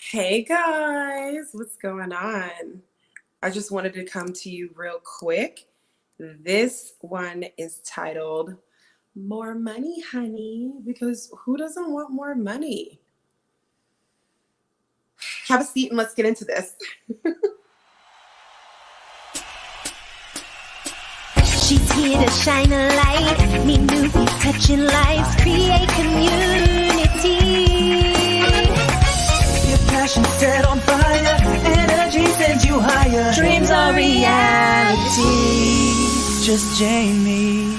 Hey guys, what's going on? I just wanted to come to you real quick. This one is titled More Money, Honey, because who doesn't want more money? Have a seat and let's get into this. She's here to shine a light, meet newbies, touching lives, create community. Your passion set on fire, energy sends you higher. Dreams are reality. Just Jamie.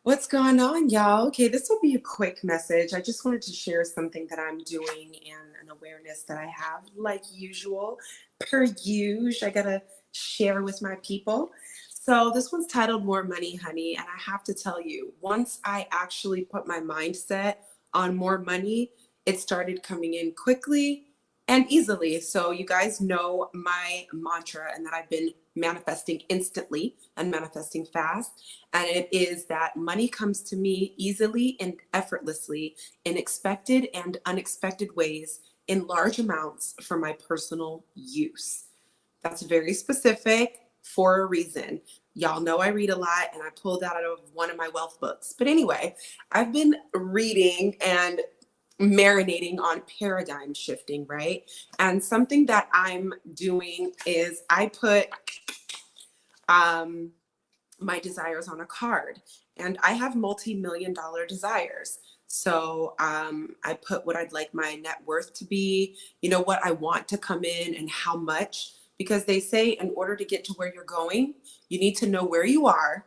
What's going on, y'all? Okay, this will be a quick message. I just wanted to share something that I'm doing and an awareness that I have, like usual, per usual. I gotta share with my people. So this one's titled More Money, Honey, and I have to tell you, once I actually put my mindset on more money, it started coming in quickly and easily. So you guys know my mantra and that I've been manifesting instantly and manifesting fast. And it is that money comes to me easily and effortlessly in expected and unexpected ways in large amounts for my personal use. That's very specific for a reason. Y'all know I read a lot and I pulled that out of one of my wealth books. But anyway, I've been reading and marinating on paradigm shifting, right? And something that I'm doing is I put my desires on a card, and I have multi-million dollar desires. So I put what I'd like my net worth to be, what I want to come in and how much, because they say in order to get to where you're going, you need to know where you are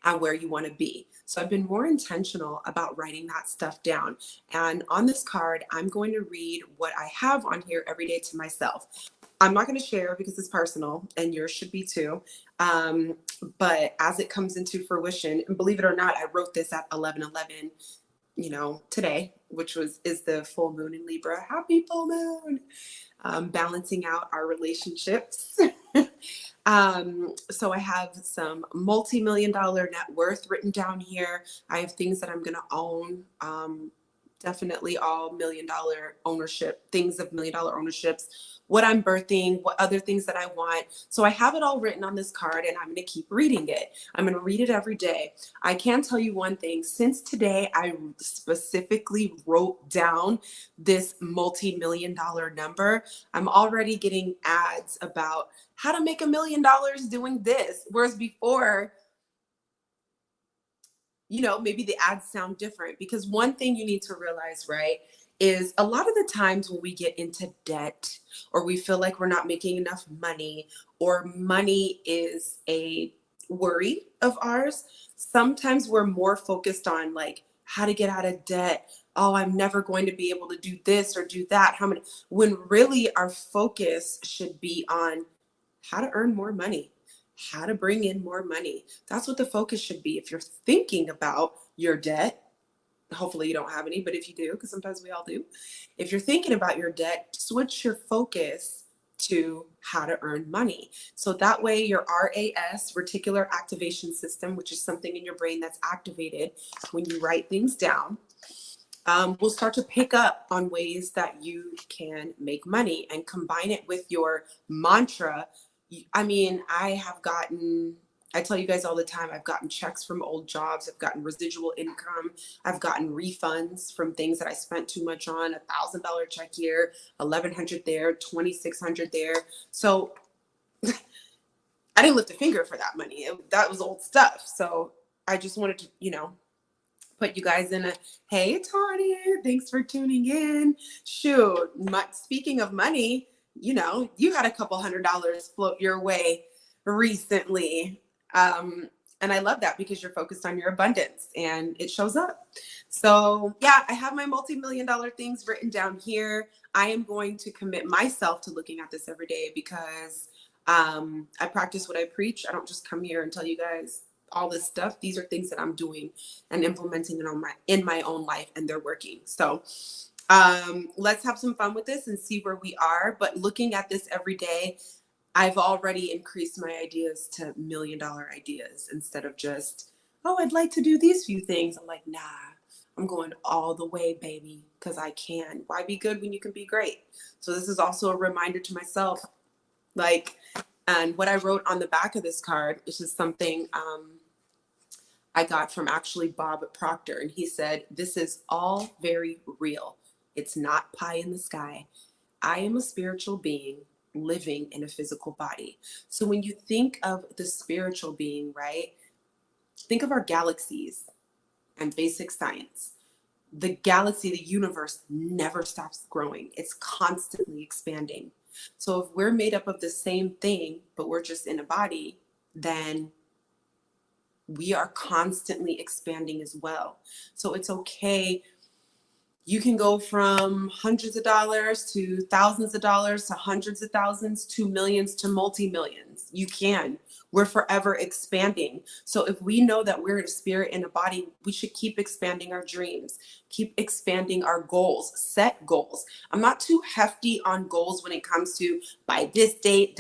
and where you want to be. So I've been more intentional about writing that stuff down. And on this card, I'm going to read what I have on here every day to myself. I'm not going to share because it's personal and yours should be too. But as it comes into fruition, and believe it or not, I wrote this at 11:11, today, which is the full moon in Libra. Happy full moon. Balancing out our relationships. So I have some multi-million dollar net worth written down here. I have things that I'm going to own. Definitely all $1 million ownership, things of $1 million ownerships, what I'm birthing, what other things that I want. So I have it all written on this card and I'm going to keep reading it. I'm going to read it every day. I can tell you one thing. Since today, I specifically wrote down this multi-million dollar number. I'm already getting ads about how to make $1 million doing this. Whereas before, maybe the ads sound different, because one thing you need to realize, right, is a lot of the times when we get into debt or we feel like we're not making enough money or money is a worry of ours, sometimes we're more focused on like how to get out of debt. Oh, I'm never going to be able to do this or do that. When really our focus should be on how to earn more money, how to bring in more money. That's what the focus should be. If you're thinking about your debt, hopefully you don't have any, but if you do, because sometimes we all do, if you're thinking about your debt, switch your focus to how to earn money. So that way your RAS, reticular activation system, which is something in your brain that's activated when you write things down, will start to pick up on ways that you can make money and combine it with your mantra. I tell you guys all the time, I've gotten checks from old jobs. I've gotten residual income. I've gotten refunds from things that I spent too much on. $1,000 check here, 1,100 there, 2,600 there. So I didn't lift a finger for that money. That was old stuff. So I just wanted to, put you guys in hey, Tanya, thanks for tuning in. Shoot, speaking of money, you had a couple $100 float your way recently. And I love that because you're focused on your abundance and it shows up. So yeah, I have my multi-million dollar things written down here. I am going to commit myself to looking at this every day because I practice what I preach. I don't just come here and tell you guys all this stuff. These are things that I'm doing and implementing in my own life, and they're working. So let's have some fun with this and see where we are. But looking at this every day, I've already increased my ideas to $1 million ideas instead of just, oh, I'd like to do these few things. I'm like, nah, I'm going all the way, baby, because I can. Why be good when you can be great? So this is also a reminder to myself, like, and what I wrote on the back of this card is just something I got from actually Bob Proctor. And he said, "This is all very real. It's not pie in the sky. I am a spiritual being living in a physical body." So when you think of the spiritual being, right, think of our galaxies and basic science. The galaxy, the universe never stops growing. It's constantly expanding. So if we're made up of the same thing, but we're just in a body, then we are constantly expanding as well. So it's okay. You can go from hundreds of dollars to thousands of dollars to hundreds of thousands to millions to multi-millions. You can. We're forever expanding. So if we know that we're a spirit in a body, we should keep expanding our dreams, keep expanding our goals, set goals. I'm not too hefty on goals when it comes to by this date,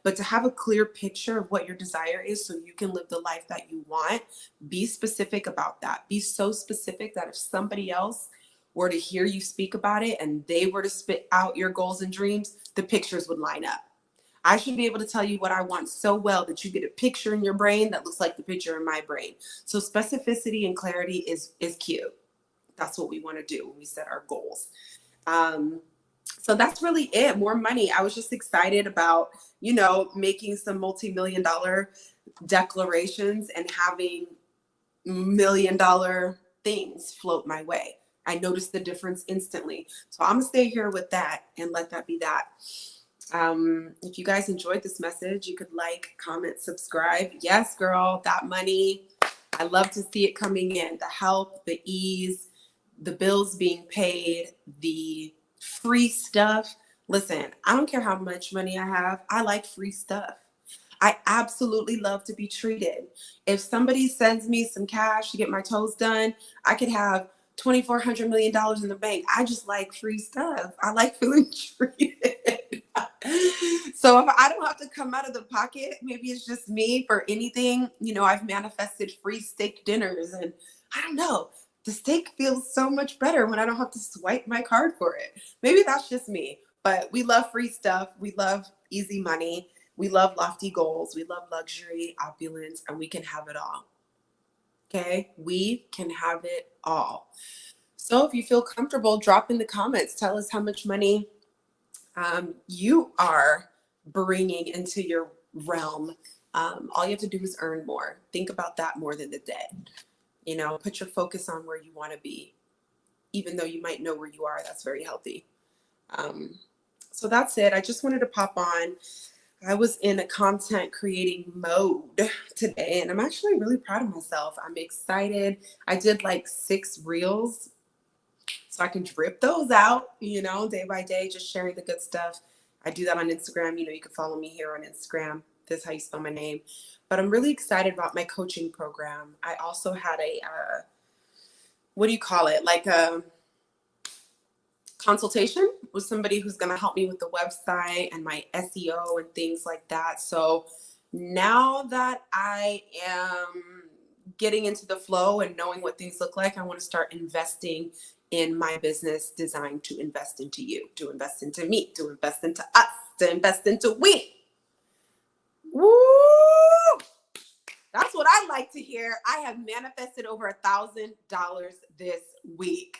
but to have a clear picture of what your desire is so you can live the life that you want, be specific about that. Be so specific that if somebody else were to hear you speak about it and they were to spit out your goals and dreams, the pictures would line up. I should be able to tell you what I want so well that you get a picture in your brain that looks like the picture in my brain. So specificity and clarity is cute. That's what we want to do when we set our goals. So that's really it. More money. I was just excited about, making some multi-million dollar declarations and having $1 million things float my way. I noticed the difference instantly. So I'm gonna stay here with that and let that be that. If you guys enjoyed this message, you could like, comment, subscribe. Yes, girl, that money. I love to see it coming in. The help, the ease, the bills being paid, the free stuff. Listen, I don't care how much money I have. I like free stuff. I absolutely love to be treated. If somebody sends me some cash to get my toes done, I could have $2,400 million in the bank. I just like free stuff. I like feeling treated. So if I don't have to come out of the pocket, maybe it's just me for anything. I've manifested free steak dinners, and I don't know. The steak feels so much better when I don't have to swipe my card for it. Maybe that's just me, but we love free stuff. We love easy money. We love lofty goals. We love luxury, opulence, and we can have it all. Okay, we can have it all. So if you feel comfortable, drop in the comments. Tell us how much money you are bringing into your realm. All you have to do is earn more. Think about that more than the debt. Put your focus on where you want to be. Even though you might know where you are, that's very healthy. So that's it. I just wanted to pop on. I was in a content creating mode today, and I'm actually really proud of myself. I'm excited. I did like 6 reels, so I can drip those out, day by day, just sharing the good stuff. I do that on Instagram. You can follow me here on Instagram. That's how you spell my name. But I'm really excited about my coaching program. I also had a, what do you call it? Like a consultation with somebody who's going to help me with the website and my SEO and things like that. So now that I am getting into the flow and knowing what things look like, I want to start investing in my business designed to invest into you, to invest into me, to invest into us, to invest into we. Woo! That's what I like to hear. I have manifested over $1,000 this week.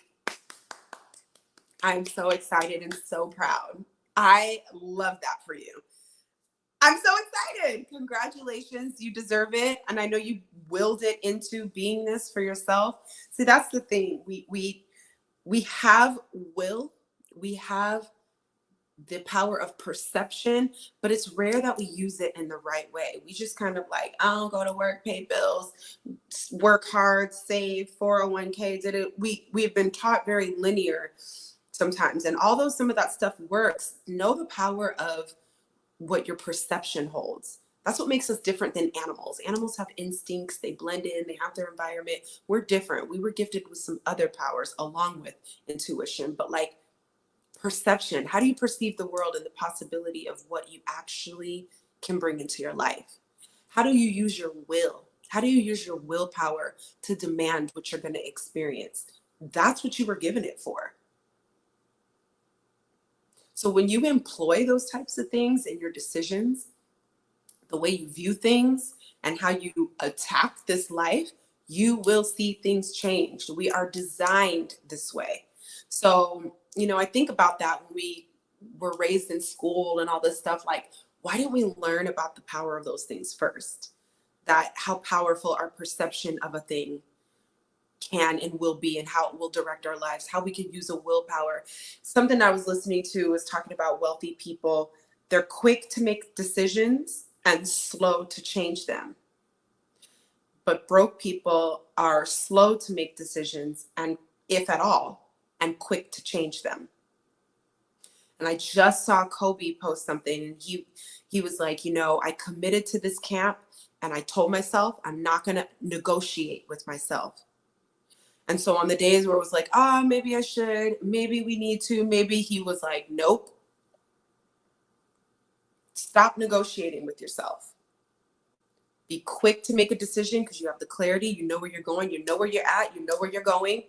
I'm so excited and so proud. I love that for you. I'm so excited. Congratulations. You deserve it. And I know you willed it into beingness for yourself. See, that's the thing. We have will. We have the power of perception, but it's rare that we use it in the right way. We just kind of like, I don't go to work, pay bills, work hard, save, 401k, did it. We've been taught very linear sometimes. And although some of that stuff works, know the power of what your perception holds. That's what makes us different than animals. Animals have instincts, they blend in, they have their environment. We're different. We were gifted with some other powers along with intuition, but like perception, how do you perceive the world and the possibility of what you actually can bring into your life? How do you use your will? How do you use your willpower to demand what you're going to experience? That's what you were given it for. So when you employ those types of things in your decisions, the way you view things and how you attack this life, you will see things change. We are designed this way. So, I think about that when we were raised in school and all this stuff. Like, why didn't we learn about the power of those things first? That how powerful our perception of a thing can and will be, and how it will direct our lives, how we can use a willpower. Something I was listening to was talking about wealthy people. They're quick to make decisions and slow to change them. But broke people are slow to make decisions, and if at all, and quick to change them. And I just saw Kobe post something, and he was like, I committed to this camp, and I told myself I'm not going to negotiate with myself. And so on the days where it was like, maybe I should, maybe we need to, maybe, he was like, nope. Stop negotiating with yourself. Be quick to make a decision because you have the clarity, you know where you're going, you know where you're at, you know where you're going.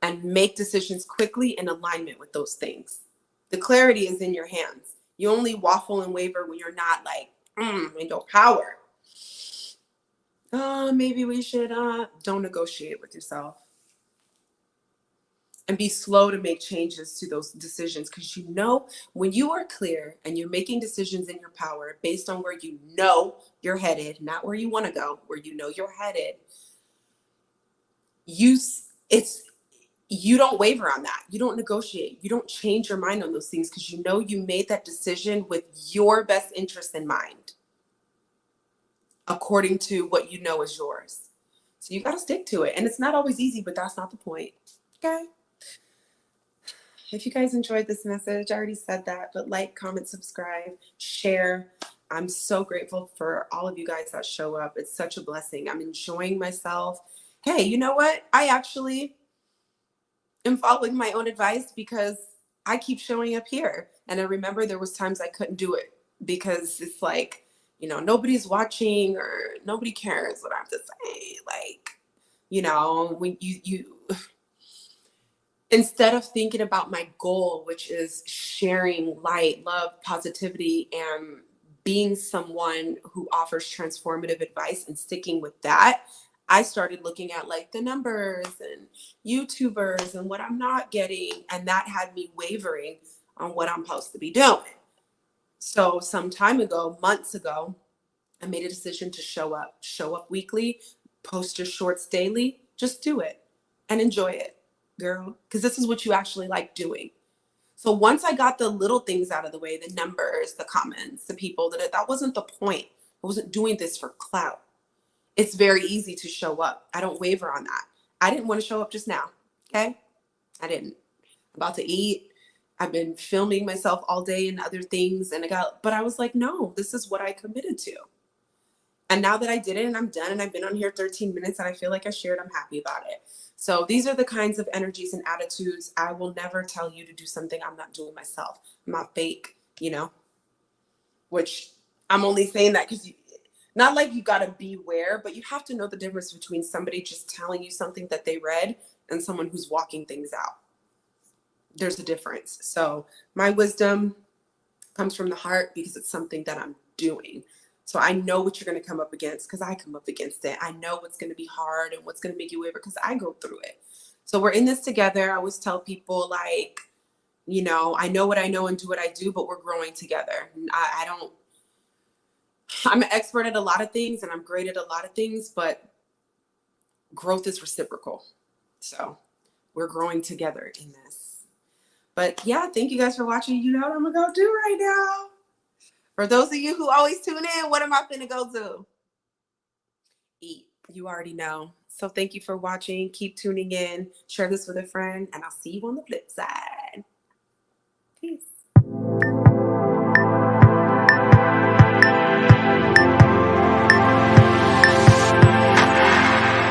And make decisions quickly in alignment with those things. The clarity is in your hands. You only waffle and waver when you're not like, in your power. Maybe we should, don't negotiate with yourself. And be slow to make changes to those decisions, because when you are clear and you're making decisions in your power based on where you know you're headed, not where you want to go, where you know you're headed, you don't waver on that. You don't negotiate. You don't change your mind on those things because you made that decision with your best interest in mind, according to what you know is yours. So you got to stick to it. And it's not always easy, but that's not the point. Okay? If you guys enjoyed this message, I already said that, but like, comment, subscribe, share. I'm so grateful for all of you guys that show up. It's such a blessing. I'm enjoying myself. Hey, you know what? I actually am following my own advice because I keep showing up here. And I remember there was times I couldn't do it because it's like, nobody's watching or nobody cares what I have to say. Like, when you instead of thinking about my goal, which is sharing light, love, positivity, and being someone who offers transformative advice and sticking with that, I started looking at like the numbers and YouTubers and what I'm not getting. And that had me wavering on what I'm supposed to be doing. So some time ago, months ago, I made a decision to show up weekly, post your shorts daily, just do it and enjoy it. Girl, because this is what you actually like doing. So once I got the little things out of the way, the numbers, the comments, the people, that wasn't the point. I wasn't doing this for clout. It's very easy to show up. I don't waver on that. I didn't want to show up just now. Okay? I didn't. I'm about to eat. I've been filming myself all day and other things. But I was like, no, this is what I committed to. And now that I did it and I'm done and I've been on here 13 minutes and I feel like I shared, I'm happy about it. So these are the kinds of energies and attitudes. I will never tell you to do something I'm not doing myself. I'm not fake, which I'm only saying that because not like you got to beware, but you have to know the difference between somebody just telling you something that they read and someone who's walking things out. There's a difference. So my wisdom comes from the heart because it's something that I'm doing. So I know what you're going to come up against because I come up against it. I know what's going to be hard and what's going to make you waver because I go through it. So we're in this together. I always tell people like, I know what I know and do what I do, but we're growing together. I'm an expert at a lot of things and I'm great at a lot of things, but growth is reciprocal. So we're growing together in this. But yeah, thank you guys for watching. You know what I'm going to go do right now. For those of you who always tune in, what am I finna go do? Eat. You already know. So thank you for watching. Keep tuning in. Share this with a friend, and I'll see you on the flip side. Peace.